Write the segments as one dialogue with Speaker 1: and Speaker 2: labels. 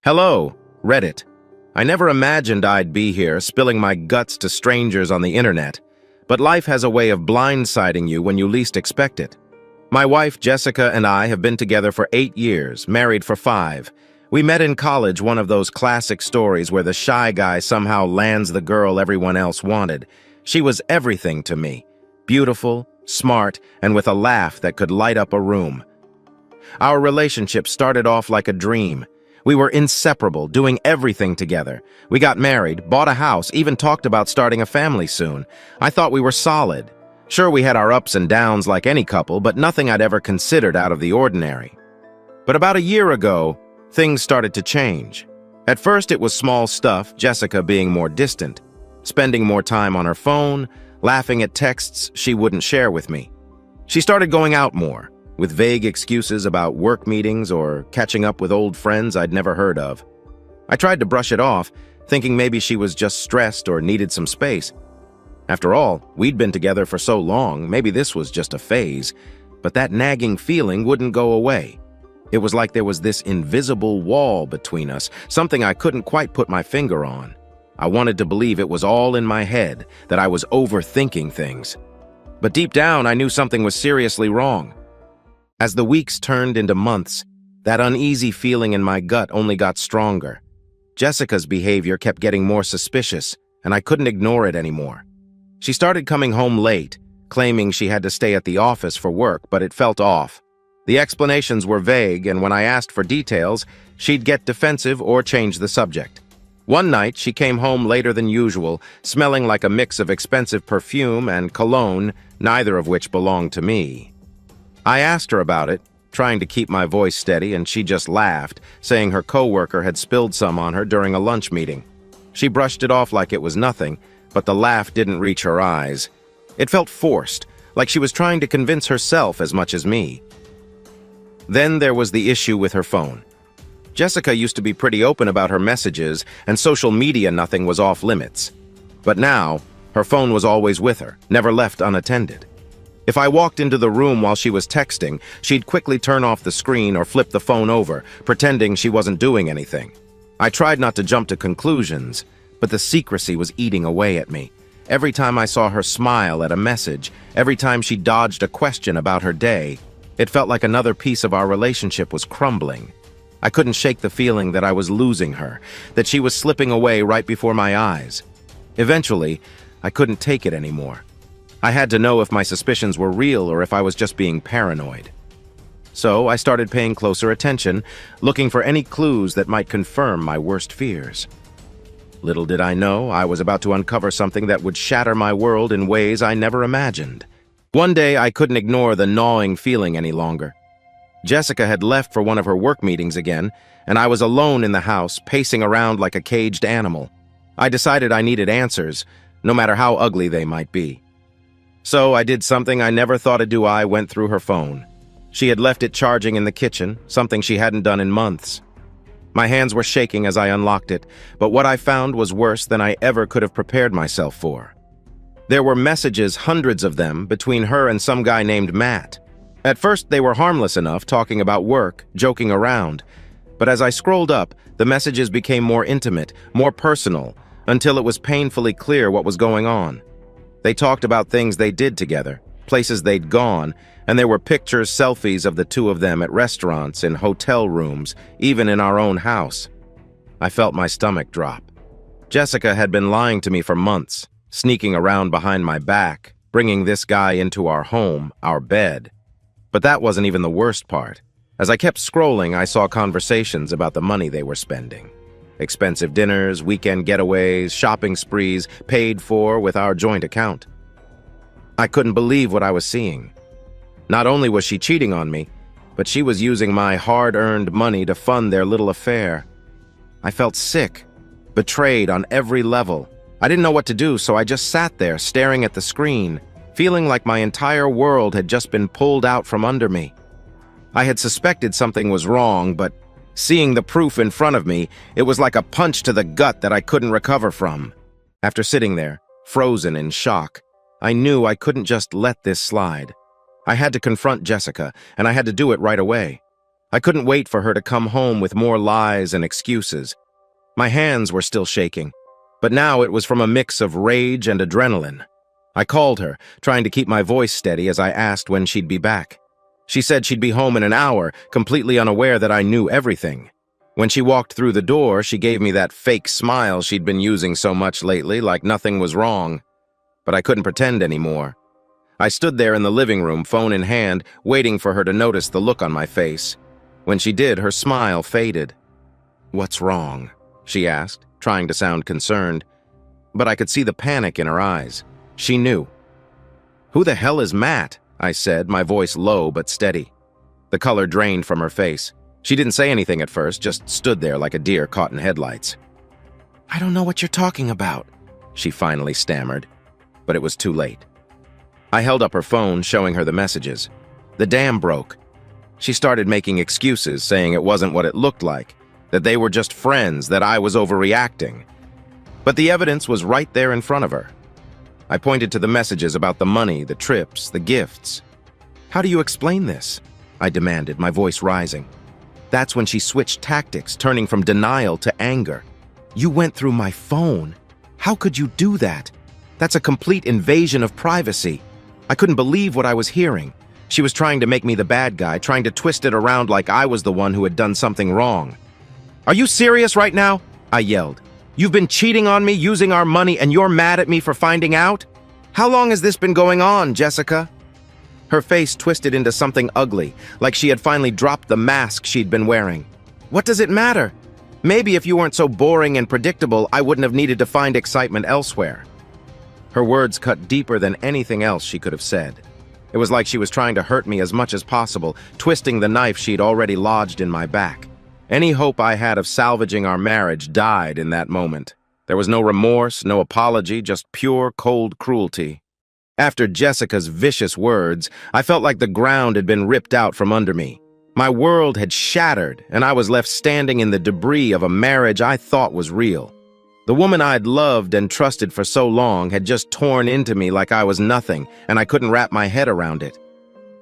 Speaker 1: Hello, Reddit. I never imagined I'd be here spilling my guts to strangers on the internet, but life has a way of blindsiding you when you least expect it. My wife, Jessica, and I have been together for 8 years, married for 5. We met in college, one of those classic stories where the shy guy somehow lands the girl everyone else wanted. She was everything to me. Beautiful, smart, and with a laugh that could light up a room. Our relationship started off like a dream. We were inseparable, doing everything together. We got married, bought a house, even talked about starting a family soon. I thought we were solid. Sure, we had our ups and downs like any couple, but nothing I'd ever considered out of the ordinary. But about a year ago, things started to change. At first, it was small stuff, Jessica being more distant, spending more time on her phone, laughing at texts she wouldn't share with me. She started going out more, with vague excuses about work meetings or catching up with old friends I'd never heard of. I tried to brush it off, thinking maybe she was just stressed or needed some space. After all, we'd been together for so long, maybe this was just a phase, but that nagging feeling wouldn't go away. It was like there was this invisible wall between us, something I couldn't quite put my finger on. I wanted to believe it was all in my head, that I was overthinking things. But deep down, I knew something was seriously wrong. As the weeks turned into months, that uneasy feeling in my gut only got stronger. Jessica's behavior kept getting more suspicious, and I couldn't ignore it anymore. She started coming home late, claiming she had to stay at the office for work, but it felt off. The explanations were vague, and when I asked for details, she'd get defensive or change the subject. One night, she came home later than usual, smelling like a mix of expensive perfume and cologne, neither of which belonged to me. I asked her about it, trying to keep my voice steady, and she just laughed, saying her coworker had spilled some on her during a lunch meeting. She brushed it off like it was nothing, but the laugh didn't reach her eyes. It felt forced, like she was trying to convince herself as much as me. Then there was the issue with her phone. Jessica used to be pretty open about her messages, and social media nothing was off limits. But now, her phone was always with her, never left unattended. If I walked into the room while she was texting, she'd quickly turn off the screen or flip the phone over, pretending she wasn't doing anything. I tried not to jump to conclusions, but the secrecy was eating away at me. Every time I saw her smile at a message, every time she dodged a question about her day, it felt like another piece of our relationship was crumbling. I couldn't shake the feeling that I was losing her, that she was slipping away right before my eyes. Eventually, I couldn't take it anymore. I had to know if my suspicions were real or if I was just being paranoid. So I started paying closer attention, looking for any clues that might confirm my worst fears. Little did I know, I was about to uncover something that would shatter my world in ways I never imagined. One day, I couldn't ignore the gnawing feeling any longer. Jessica had left for one of her work meetings again, and I was alone in the house, pacing around like a caged animal. I decided I needed answers, no matter how ugly they might be. So I did something I never thought I'd do. I went through her phone. She had left it charging in the kitchen, something she hadn't done in months. My hands were shaking as I unlocked it, but what I found was worse than I ever could have prepared myself for. There were messages, hundreds of them, between her and some guy named Matt. At first, they were harmless enough, talking about work, joking around. But as I scrolled up, the messages became more intimate, more personal, until it was painfully clear what was going on. They talked about things they did together, places they'd gone, and there were pictures, selfies of the two of them at restaurants, in hotel rooms, even in our own house. I felt my stomach drop. Jessica had been lying to me for months, sneaking around behind my back, bringing this guy into our home, our bed. But that wasn't even the worst part. As I kept scrolling, I saw conversations about the money they were spending. Expensive dinners, weekend getaways, shopping sprees, paid for with our joint account. I couldn't believe what I was seeing. Not only was she cheating on me, but she was using my hard-earned money to fund their little affair. I felt sick, betrayed on every level. I didn't know what to do, so I just sat there staring at the screen, feeling like my entire world had just been pulled out from under me. I had suspected something was wrong, but seeing the proof in front of me, it was like a punch to the gut that I couldn't recover from. After sitting there, frozen in shock, I knew I couldn't just let this slide. I had to confront Jessica, and I had to do it right away. I couldn't wait for her to come home with more lies and excuses. My hands were still shaking, but now it was from a mix of rage and adrenaline. I called her, trying to keep my voice steady as I asked when she'd be back. She said she'd be home in an hour, completely unaware that I knew everything. When she walked through the door, she gave me that fake smile she'd been using so much lately, like nothing was wrong. But I couldn't pretend anymore. I stood there in the living room, phone in hand, waiting for her to notice the look on my face. When she did, her smile faded. "What's wrong?" she asked, trying to sound concerned. But I could see the panic in her eyes. She knew. "Who the hell is Matt?" I said, my voice low but steady. The color drained from her face. She didn't say anything at first, just stood there like a deer caught in headlights. "I don't know what you're talking about," she finally stammered, but it was too late. I held up her phone, showing her the messages. The dam broke. She started making excuses, saying it wasn't what it looked like, that they were just friends, that I was overreacting. But the evidence was right there in front of her. I pointed to the messages about the money, the trips, the gifts. "How do you explain this?" I demanded, my voice rising. That's when she switched tactics, turning from denial to anger. "You went through my phone. How could you do that? That's a complete invasion of privacy." I couldn't believe what I was hearing. She was trying to make me the bad guy, trying to twist it around like I was the one who had done something wrong. "Are you serious right now?" I yelled. "You've been cheating on me, using our money, and you're mad at me for finding out? How long has this been going on, Jessica?" Her face twisted into something ugly, like she had finally dropped the mask she'd been wearing. "What does it matter? Maybe if you weren't so boring and predictable, I wouldn't have needed to find excitement elsewhere." Her words cut deeper than anything else she could have said. It was like she was trying to hurt me as much as possible, twisting the knife she'd already lodged in my back. Any hope I had of salvaging our marriage died in that moment. There was no remorse, no apology, just pure, cold cruelty. After Jessica's vicious words, I felt like the ground had been ripped out from under me. My world had shattered, and I was left standing in the debris of a marriage I thought was real. The woman I'd loved and trusted for so long had just torn into me like I was nothing, and I couldn't wrap my head around it.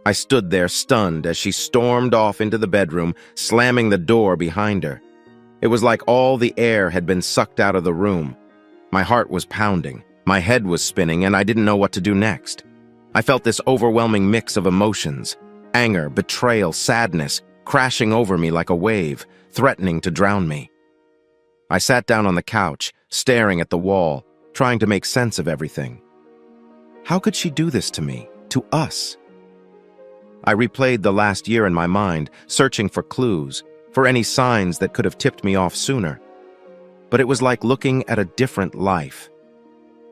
Speaker 1: I stood there stunned as she stormed off into the bedroom, slamming the door behind her. It was like all the air had been sucked out of the room. My heart was pounding, my head was spinning, and I didn't know what to do next. I felt this overwhelming mix of emotions, anger, betrayal, sadness, crashing over me like a wave, threatening to drown me. I sat down on the couch, staring at the wall, trying to make sense of everything. How could she do this to me, to us? I replayed the last year in my mind, searching for clues, for any signs that could have tipped me off sooner. But it was like looking at a different life.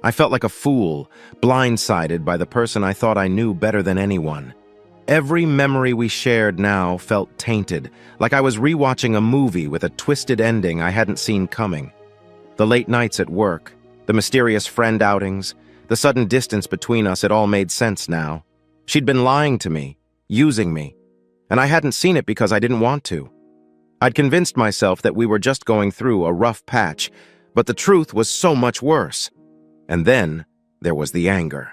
Speaker 1: I felt like a fool, blindsided by the person I thought I knew better than anyone. Every memory we shared now felt tainted, like I was rewatching a movie with a twisted ending I hadn't seen coming. The late nights at work, the mysterious friend outings, the sudden distance between us, it all made sense now. She'd been lying to me, using me, and I hadn't seen it because I didn't want to. I'd convinced myself that we were just going through a rough patch, but the truth was so much worse. And then there was the anger.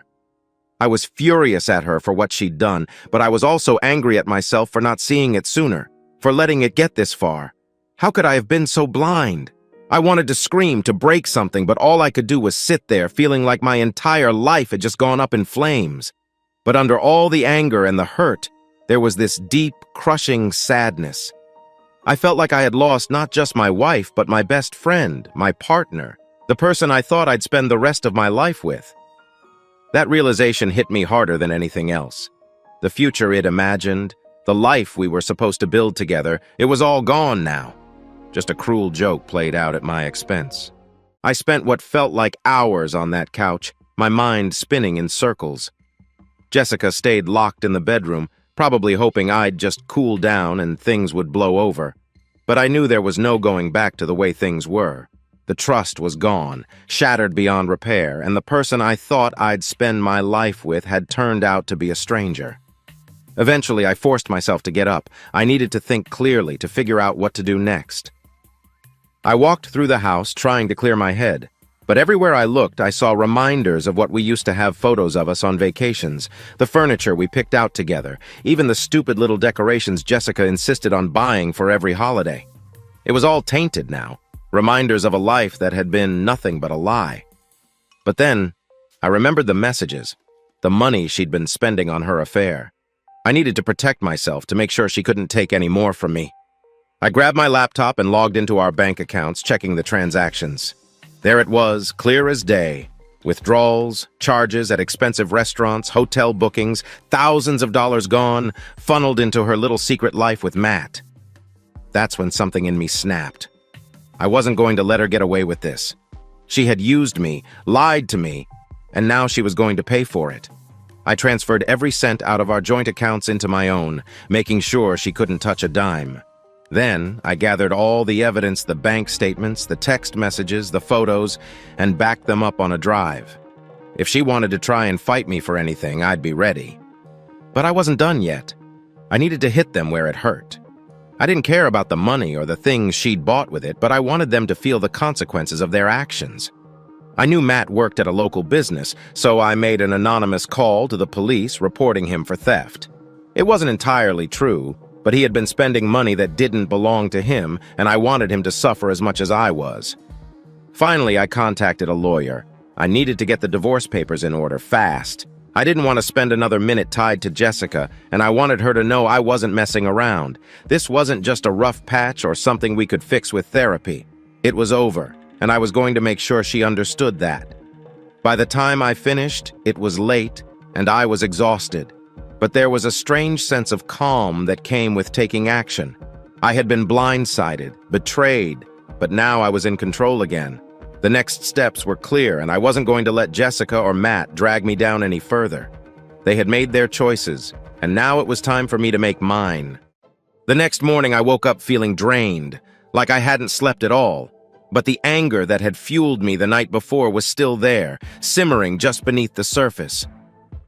Speaker 1: I was furious at her for what she'd done, but I was also angry at myself for not seeing it sooner, for letting it get this far. How could I have been so blind? I wanted to scream, to break something, but all I could do was sit there, feeling like my entire life had just gone up in flames. But under all the anger and the hurt, there was this deep, crushing sadness. I felt like I had lost not just my wife, but my best friend, my partner, the person I thought I'd spend the rest of my life with. That realization hit me harder than anything else. The future it imagined, the life we were supposed to build together, it was all gone now. Just a cruel joke played out at my expense. I spent what felt like hours on that couch, my mind spinning in circles. Jessica stayed locked in the bedroom, probably hoping I'd just cool down and things would blow over. But I knew there was no going back to the way things were. The trust was gone, shattered beyond repair, and the person I thought I'd spend my life with had turned out to be a stranger. Eventually, I forced myself to get up. I needed to think clearly, to figure out what to do next. I walked through the house, trying to clear my head. But everywhere I looked, I saw reminders of what we used to have photos of us on vacations, the furniture we picked out together, even the stupid little decorations Jessica insisted on buying for every holiday. It was all tainted now, reminders of a life that had been nothing but a lie. But then, I remembered the messages, the money she'd been spending on her affair. I needed to protect myself to make sure she couldn't take any more from me. I grabbed my laptop and logged into our bank accounts, checking the transactions. There it was, clear as day. Withdrawals, charges at expensive restaurants, hotel bookings, thousands of dollars gone, funneled into her little secret life with Matt. That's when something in me snapped. I wasn't going to let her get away with this. She had used me, lied to me, and now she was going to pay for it. I transferred every cent out of our joint accounts into my own, making sure she couldn't touch a dime. Then, I gathered all the evidence, the bank statements, the text messages, the photos, and backed them up on a drive. If she wanted to try and fight me for anything, I'd be ready. But I wasn't done yet. I needed to hit them where it hurt. I didn't care about the money or the things she'd bought with it, but I wanted them to feel the consequences of their actions. I knew Matt worked at a local business, so I made an anonymous call to the police reporting him for theft. It wasn't entirely true, but he had been spending money that didn't belong to him, and I wanted him to suffer as much as I was. Finally, I contacted a lawyer. I needed to get the divorce papers in order fast. I didn't want to spend another minute tied to Jessica, and I wanted her to know I wasn't messing around. This wasn't just a rough patch or something we could fix with therapy. It was over, and I was going to make sure she understood that. By the time I finished, it was late, and I was exhausted. But there was a strange sense of calm that came with taking action. I had been blindsided, betrayed, but now I was in control again. The next steps were clear, and I wasn't going to let Jessica or Matt drag me down any further. They had made their choices, and now it was time for me to make mine. The next morning, I woke up feeling drained, like I hadn't slept at all. But the anger that had fueled me the night before was still there, simmering just beneath the surface.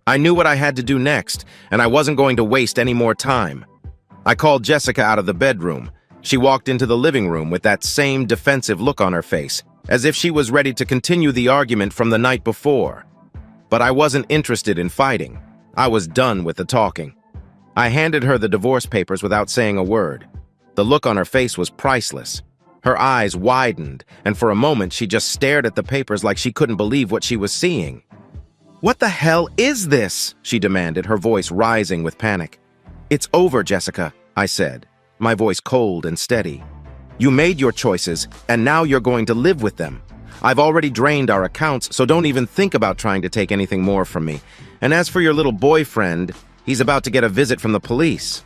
Speaker 1: I knew what I had to do next, and I wasn't going to waste any more time. I called Jessica out of the bedroom. She walked into the living room with that same defensive look on her face, as if she was ready to continue the argument from the night before. But I wasn't interested in fighting. I was done with the talking. I handed her the divorce papers without saying a word. The look on her face was priceless. Her eyes widened, and for a moment she just stared at the papers like she couldn't believe what she was seeing. "What the hell is this?" she demanded, her voice rising with panic. "It's over, Jessica," I said, my voice cold and steady. "You made your choices, and now you're going to live with them. I've already drained our accounts, so don't even think about trying to take anything more from me. And as for your little boyfriend, he's about to get a visit from the police."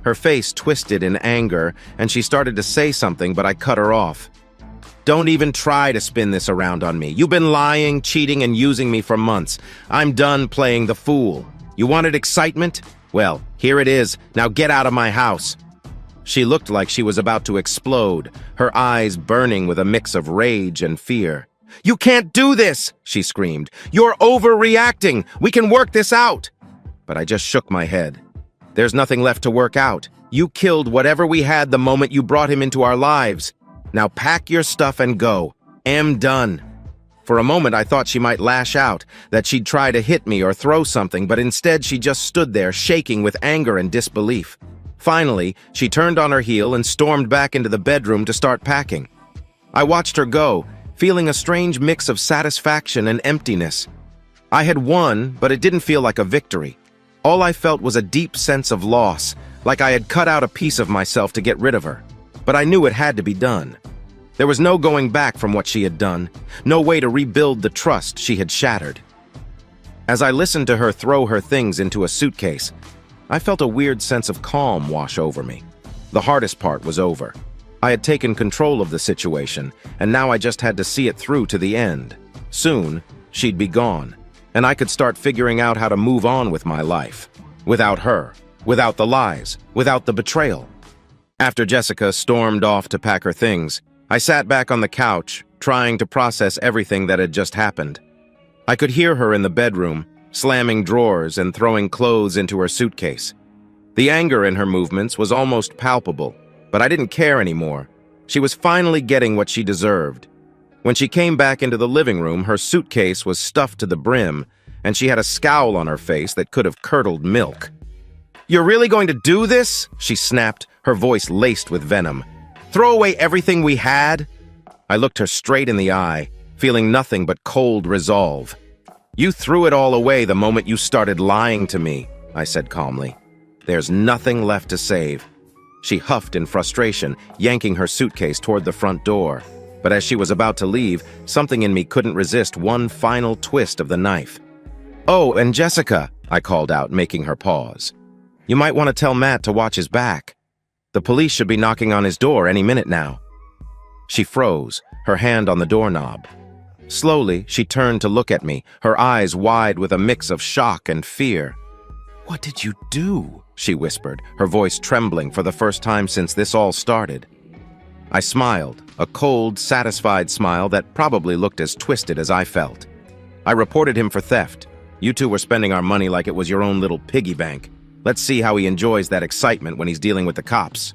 Speaker 1: Her face twisted in anger, and she started to say something, but I cut her off. "Don't even try to spin this around on me. You've been lying, cheating, and using me for months. I'm done playing the fool. You wanted excitement? Well, here it is. Now get out of my house." She looked like she was about to explode, her eyes burning with a mix of rage and fear. "You can't do this!" she screamed. "You're overreacting! We can work this out!" But I just shook my head. "There's nothing left to work out. You killed whatever we had the moment you brought him into our lives. Now pack your stuff and go. Am done." For a moment, I thought she might lash out, that she'd try to hit me or throw something, but instead she just stood there, shaking with anger and disbelief. Finally, she turned on her heel and stormed back into the bedroom to start packing. I watched her go, feeling a strange mix of satisfaction and emptiness. I had won, but it didn't feel like a victory. All I felt was a deep sense of loss, like I had cut out a piece of myself to get rid of her. But I knew it had to be done. There was no going back from what she had done, no way to rebuild the trust she had shattered. As I listened to her throw her things into a suitcase, I felt a weird sense of calm wash over me. The hardest part was over. I had taken control of the situation, and now I just had to see it through to the end. Soon, she'd be gone, and I could start figuring out how to move on with my life. Without her, without the lies, without the betrayal. After Jessica stormed off to pack her things, I sat back on the couch, trying to process everything that had just happened. I could hear her in the bedroom, slamming drawers and throwing clothes into her suitcase. The anger in her movements was almost palpable, but I didn't care anymore. She was finally getting what she deserved. When she came back into the living room, her suitcase was stuffed to the brim, and she had a scowl on her face that could have curdled milk. "You're really going to do this?" she snapped, her voice laced with venom. "Throw away everything we had?" I looked her straight in the eye, feeling nothing but cold resolve. "You threw it all away the moment you started lying to me," I said calmly. "There's nothing left to save." She huffed in frustration, yanking her suitcase toward the front door. But as she was about to leave, something in me couldn't resist one final twist of the knife. "Oh, and Jessica," I called out, making her pause. "You might want to tell Matt to watch his back. The police should be knocking on his door any minute now." She froze, her hand on the doorknob. Slowly, she turned to look at me, her eyes wide with a mix of shock and fear. "What did you do?" she whispered, her voice trembling for the first time since this all started. I smiled, a cold, satisfied smile that probably looked as twisted as I felt. "I reported him for theft. You two were spending our money like it was your own little piggy bank. Let's see how he enjoys that excitement when he's dealing with the cops."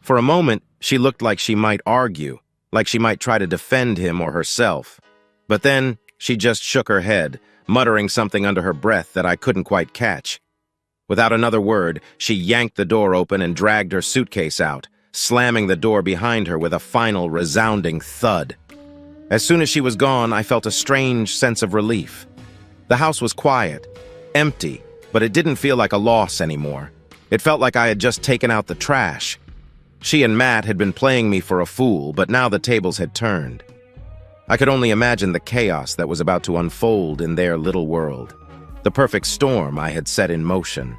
Speaker 1: For a moment, she looked like she might argue, like she might try to defend him or herself. But then, she just shook her head, muttering something under her breath that I couldn't quite catch. Without another word, she yanked the door open and dragged her suitcase out, slamming the door behind her with a final resounding thud. As soon as she was gone, I felt a strange sense of relief. The house was quiet, empty, but it didn't feel like a loss anymore. It felt like I had just taken out the trash. She and Matt had been playing me for a fool, but now the tables had turned. I could only imagine the chaos that was about to unfold in their little world, the perfect storm I had set in motion.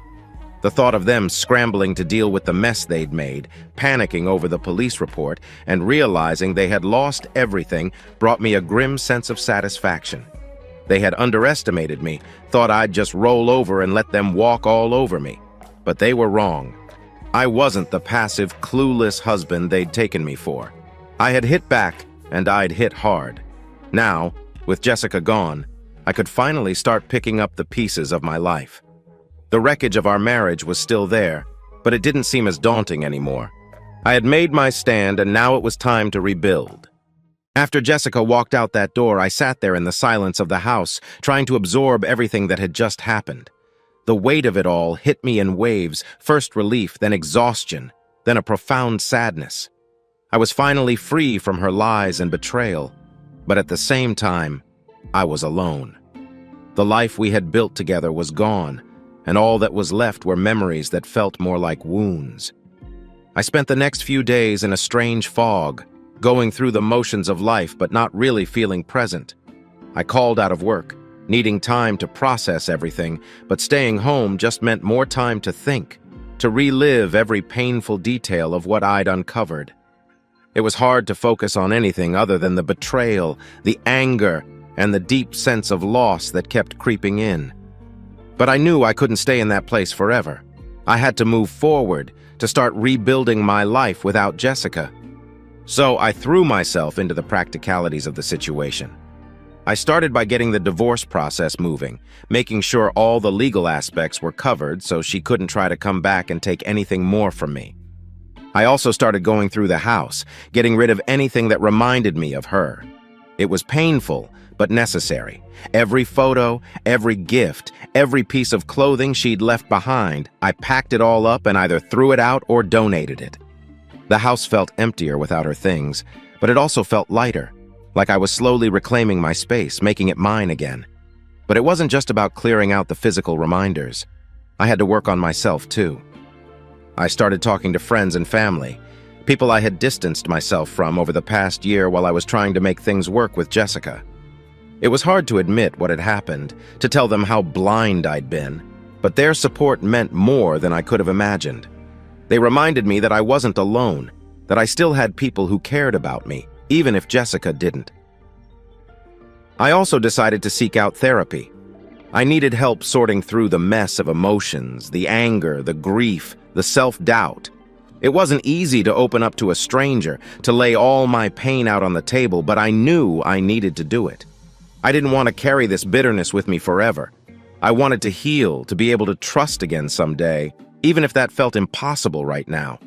Speaker 1: The thought of them scrambling to deal with the mess they'd made, panicking over the police report, and realizing they had lost everything brought me a grim sense of satisfaction. They had underestimated me, thought I'd just roll over and let them walk all over me. But they were wrong. I wasn't the passive, clueless husband they'd taken me for. I had hit back, and I'd hit hard. Now, with Jessica gone, I could finally start picking up the pieces of my life. The wreckage of our marriage was still there, but it didn't seem as daunting anymore. I had made my stand, and now it was time to rebuild. After Jessica walked out that door, I sat there in the silence of the house, trying to absorb everything that had just happened. The weight of it all hit me in waves, first relief, then exhaustion, then a profound sadness. I was finally free from her lies and betrayal, but at the same time, I was alone. The life we had built together was gone, and all that was left were memories that felt more like wounds. I spent the next few days in a strange fog, going through the motions of life but not really feeling present. I called out of work, needing time to process everything, but staying home just meant more time to think, to relive every painful detail of what I'd uncovered. It was hard to focus on anything other than the betrayal, the anger, and the deep sense of loss that kept creeping in. But I knew I couldn't stay in that place forever. I had to move forward, to start rebuilding my life without Jessica. So I threw myself into the practicalities of the situation. I started by getting the divorce process moving, making sure all the legal aspects were covered so she couldn't try to come back and take anything more from me. I also started going through the house, getting rid of anything that reminded me of her. It was painful, but necessary. Every photo, every gift, every piece of clothing she'd left behind, I packed it all up and either threw it out or donated it. The house felt emptier without her things, but it also felt lighter, like I was slowly reclaiming my space, making it mine again. But it wasn't just about clearing out the physical reminders. I had to work on myself too. I started talking to friends and family, people I had distanced myself from over the past year while I was trying to make things work with Jessica. It was hard to admit what had happened, to tell them how blind I'd been, but their support meant more than I could have imagined. They reminded me that I wasn't alone, that I still had people who cared about me, even if Jessica didn't. I also decided to seek out therapy. I needed help sorting through the mess of emotions, the anger, the grief, the self-doubt. It wasn't easy to open up to a stranger, to lay all my pain out on the table, but I knew I needed to do it. I didn't want to carry this bitterness with me forever. I wanted to heal, to be able to trust again someday, even if that felt impossible right now.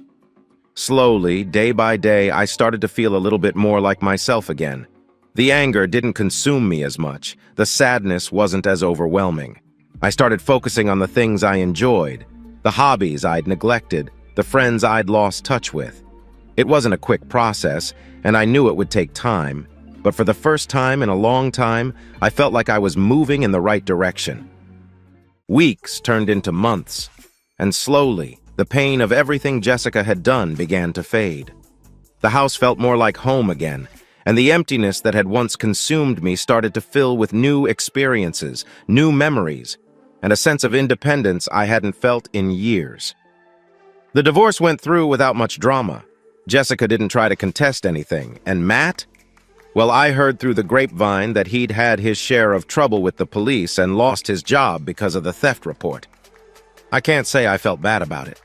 Speaker 1: Slowly, day by day, I started to feel a little bit more like myself again. The anger didn't consume me as much. The sadness wasn't as overwhelming. I started focusing on the things I enjoyed, the hobbies I'd neglected, the friends I'd lost touch with. It wasn't a quick process, and I knew it would take time, but for the first time in a long time, I felt like I was moving in the right direction. Weeks turned into months, and slowly, the pain of everything Jessica had done began to fade. The house felt more like home again, and the emptiness that had once consumed me started to fill with new experiences, new memories, and a sense of independence I hadn't felt in years. The divorce went through without much drama. Jessica didn't try to contest anything, and Matt? Well, I heard through the grapevine that he'd had his share of trouble with the police and lost his job because of the theft report. I can't say I felt bad about it.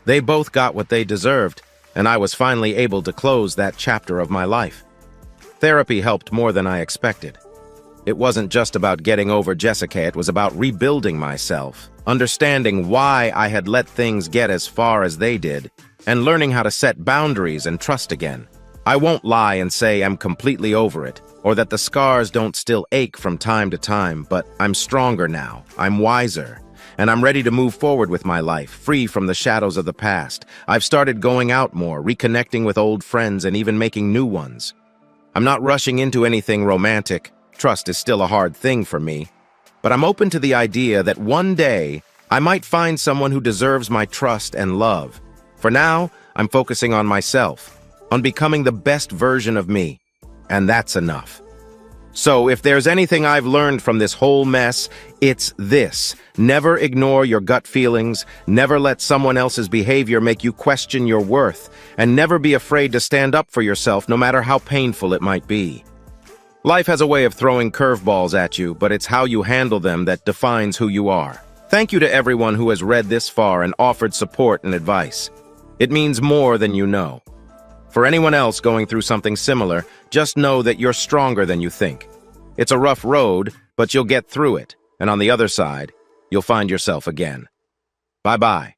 Speaker 1: They both got what they deserved, and I was finally able to close that chapter of my life. Therapy helped more than I expected. It wasn't just about getting over Jessica, it was about rebuilding myself, understanding why I had let things get as far as they did, and learning how to set boundaries and trust again. I won't lie and say I'm completely over it, or that the scars don't still ache from time to time, but I'm stronger now, I'm wiser, and I'm ready to move forward with my life, free from the shadows of the past. I've started going out more, reconnecting with old friends, and even making new ones. I'm not rushing into anything romantic. Trust is still a hard thing for me. But I'm open to the idea that one day, I might find someone who deserves my trust and love. For now, I'm focusing on myself, on becoming the best version of me. And that's enough. So if there's anything I've learned from this whole mess, it's this. Never ignore your gut feelings, never let someone else's behavior make you question your worth, and never be afraid to stand up for yourself no matter how painful it might be. Life has a way of throwing curveballs at you, but it's how you handle them that defines who you are. Thank you to everyone who has read this far and offered support and advice. It means more than you know. For anyone else going through something similar, just know that you're stronger than you think. It's a rough road, but you'll get through it, and on the other side, you'll find yourself again. Bye-bye.